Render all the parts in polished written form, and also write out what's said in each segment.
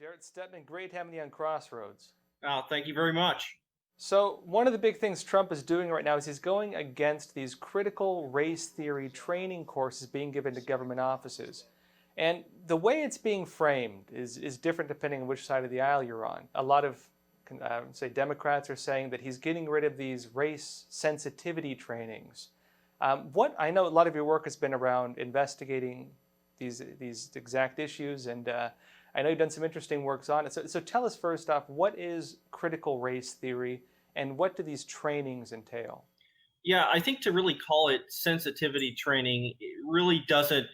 Jarret Stepman, great having you on Crossroads. Oh, thank you very much. So, one of the big things Trump is doing right now is he's going against these critical race theory training courses being given to government offices. And the way it's being framed is different depending on which side of the aisle you're on. A lot of, say, Democrats are saying that he's getting rid of these race sensitivity trainings. What I know a lot of your work has been around investigating these exact issues, and I know you've done some interesting works on it. So tell us first off, what is critical race theory, and what do these trainings entail? Yeah, I think to really call it sensitivity training, it really doesn't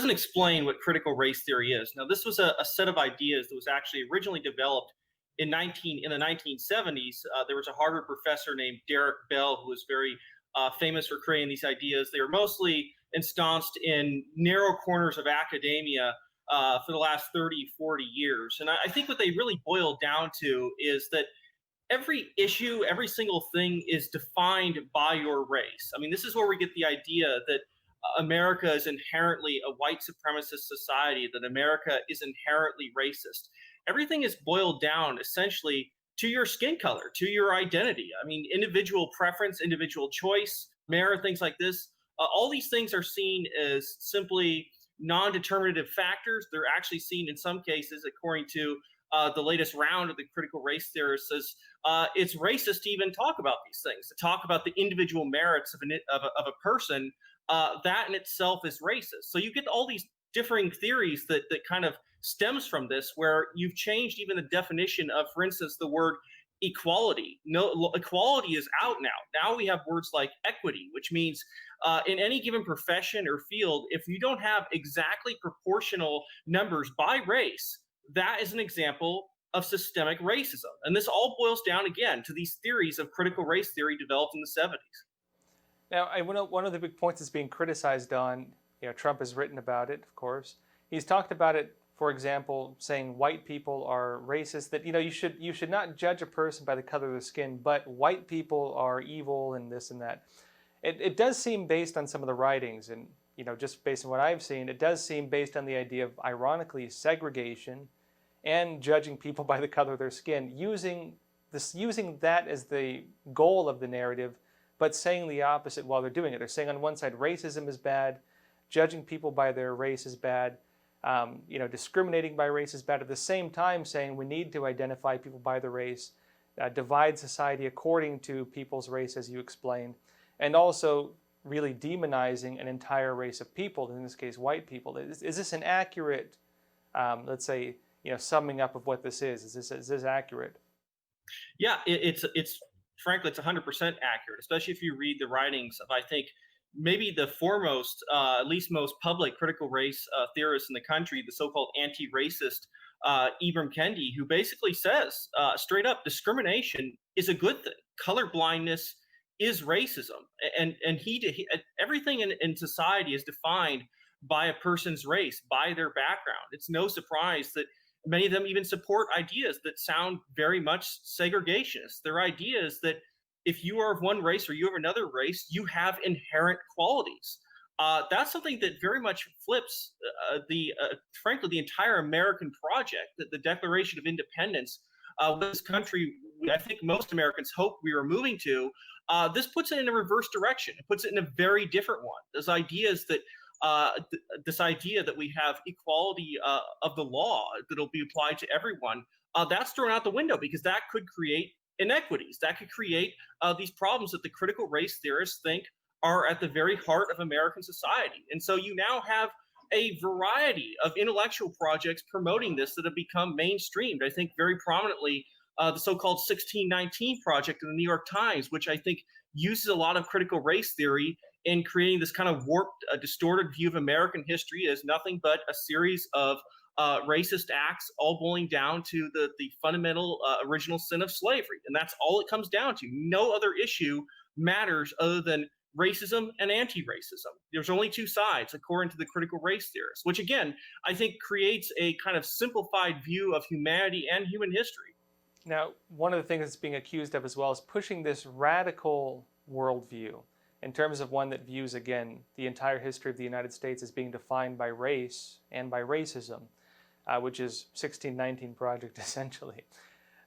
explain what critical race theory is. Now, this was a set of ideas that was actually originally developed in the 1970s. There was a Harvard professor named Derek Bell who was very famous for creating these ideas. They were mostly ensconced in narrow corners of academia for the last 30, 40 years. And I think what they really boil down to is that every issue, every single thing is defined by your race. I mean, this is where we get the idea that America is inherently a white supremacist society, that America is inherently racist. Everything is boiled down essentially to your skin color, to your identity. I mean, individual preference, individual choice, merit, things like this. All these things are seen as simply non-determinative factors. They're actually seen in some cases, according to the latest round of the critical race theorists, as it's racist to even talk about these things, to talk about the individual merits of a person. That in itself is racist. So you get all these differing theories that kind of stems from this, where you've changed even the definition of, for instance, the word equality. No, equality is out now. Now we have words like equity, which means in any given profession or field, if you don't have exactly proportional numbers by race, that is an example of systemic racism. And this all boils down again to these theories of critical race theory developed in the 70s. Now, one of the big points that's being criticized on, Trump has written about it, of course. He's talked about it, for example, saying white people are racist, that, you should not judge a person by the color of their skin, but white people are evil and this and that. It does seem, based on some of the writings, and, just based on what I've seen, it does seem based on the idea of, ironically, segregation and judging people by the color of their skin, using that as the goal of the narrative, but saying the opposite while they're doing it. They're saying on one side racism is bad, judging people by their race is bad, discriminating by race is bad. At the same time, saying we need to identify people by their race, divide society according to people's race, as you explained, and also really demonizing an entire race of people, in this case, white people. Is this an accurate, let's say, summing up of what this is? Is this accurate? Yeah, it's frankly it's 100% accurate, especially if you read the writings of, I think, maybe the foremost, at least most public critical race theorist in the country, the so-called anti-racist Ibram Kendi, who basically says straight up, discrimination is a good thing. Color blindness is racism, and everything in society is defined by a person's race, by their background. It's no surprise that many of them even support ideas that sound very much segregationist. They're ideas that if you are of one race or you have another race, you have inherent qualities. That's something that very much flips frankly, the entire American project, the Declaration of Independence, this country, I think most Americans hope we are moving to. This puts it in a reverse direction. It puts it in a very different one. There's ideas that this idea that we have equality of the law that'll be applied to everyone, that's thrown out the window, because that could create inequities. That could create these problems that the critical race theorists think are at the very heart of American society. And so you now have a variety of intellectual projects promoting this that have become mainstreamed. I think very prominently the so-called 1619 Project in the New York Times, which I think uses a lot of critical race theory in creating this kind of warped, distorted view of American history as nothing but a series of racist acts, all boiling down to the fundamental original sin of slavery. And that's all it comes down to. No other issue matters other than racism and anti-racism. There's only two sides, according to the critical race theorists, which again, I think creates a kind of simplified view of humanity and human history. Now, one of the things that's being accused of as well is pushing this radical worldview in terms of one that views, again, the entire history of the United States as being defined by race and by racism. which is 1619 Project essentially.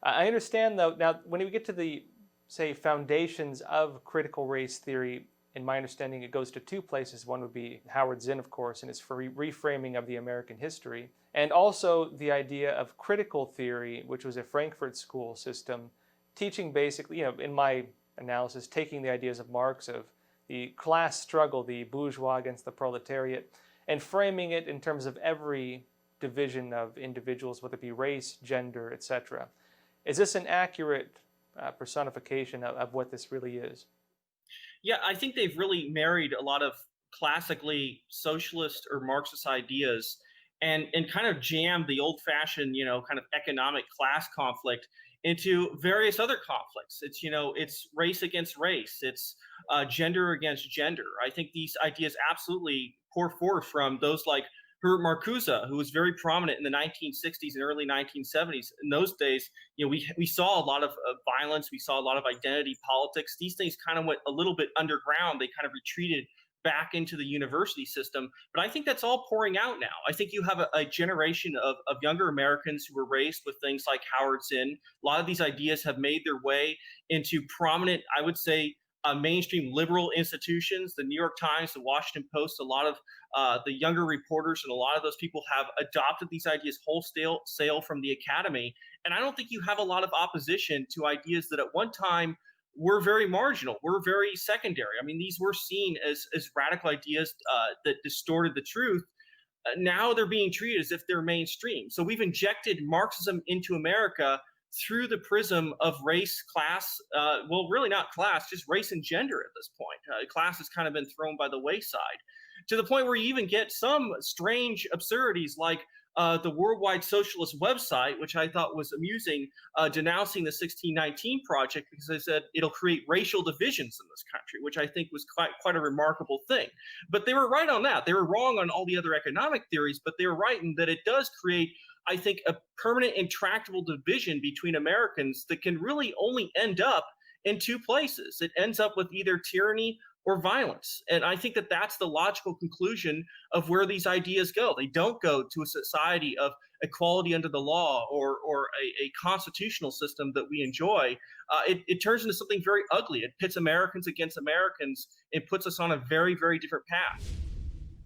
I understand though, now when we get to the, say, foundations of critical race theory, in my understanding it goes to two places. One would be Howard Zinn, of course, and his reframing of the American history, and also the idea of critical theory, which was a Frankfurt School system, teaching basically, in my analysis, taking the ideas of Marx of the class struggle, the bourgeois against the proletariat, and framing it in terms of every division of individuals, whether it be race, gender, etc. Is this an accurate personification of what this really is? Yeah, I think they've really married a lot of classically socialist or Marxist ideas and kind of jammed the old-fashioned, kind of economic class conflict into various other conflicts. It's race against race. It's gender against gender. I think these ideas absolutely pour forth from those like Herbert Marcuse, who was very prominent in the 1960s and early 1970s. In those days, we saw a lot of violence. We saw a lot of identity politics. These things kind of went a little bit underground. They kind of retreated back into the university system. But I think that's all pouring out now. I think you have a generation of younger Americans who were raised with things like Howard Zinn. A lot of these ideas have made their way into prominent, I would say, mainstream liberal institutions, the New York Times, the Washington Post. A lot of the younger reporters and a lot of those people have adopted these ideas wholesale from the academy. And I don't think you have a lot of opposition to ideas that at one time were very marginal, were very secondary. I mean, these were seen as radical ideas that distorted the truth. Now they're being treated as if they're mainstream. So we've injected Marxism into America through the prism of race, class, well, really not class, just race and gender at this point. Class has kind of been thrown by the wayside to the point where you even get some strange absurdities like the Worldwide Socialist website, which I thought was amusing, denouncing the 1619 Project because they said it'll create racial divisions in this country, which I think was quite a remarkable thing. But they were right on that. They were wrong on all the other economic theories, but they were right in that it does create, I think, a permanent intractable division between Americans that can really only end up in two places. It ends up with either tyranny or violence. And I think that that's the logical conclusion of where these ideas go. They don't go to a society of equality under the law or a constitutional system that we enjoy. It turns into something very ugly. It pits Americans against Americans. It puts us on a very, very different path.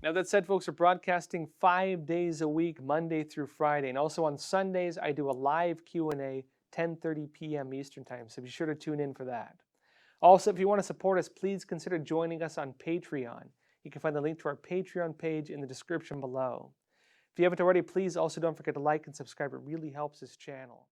Now, that said, folks, are broadcasting 5 days a week, Monday through Friday. And also on Sundays, I do a live Q&A, 10:30 p.m. Eastern Time. So be sure to tune in for that. Also, if you want to support us, please consider joining us on Patreon. You can find the link to our Patreon page in the description below. If you haven't already, please also don't forget to like and subscribe. It really helps this channel.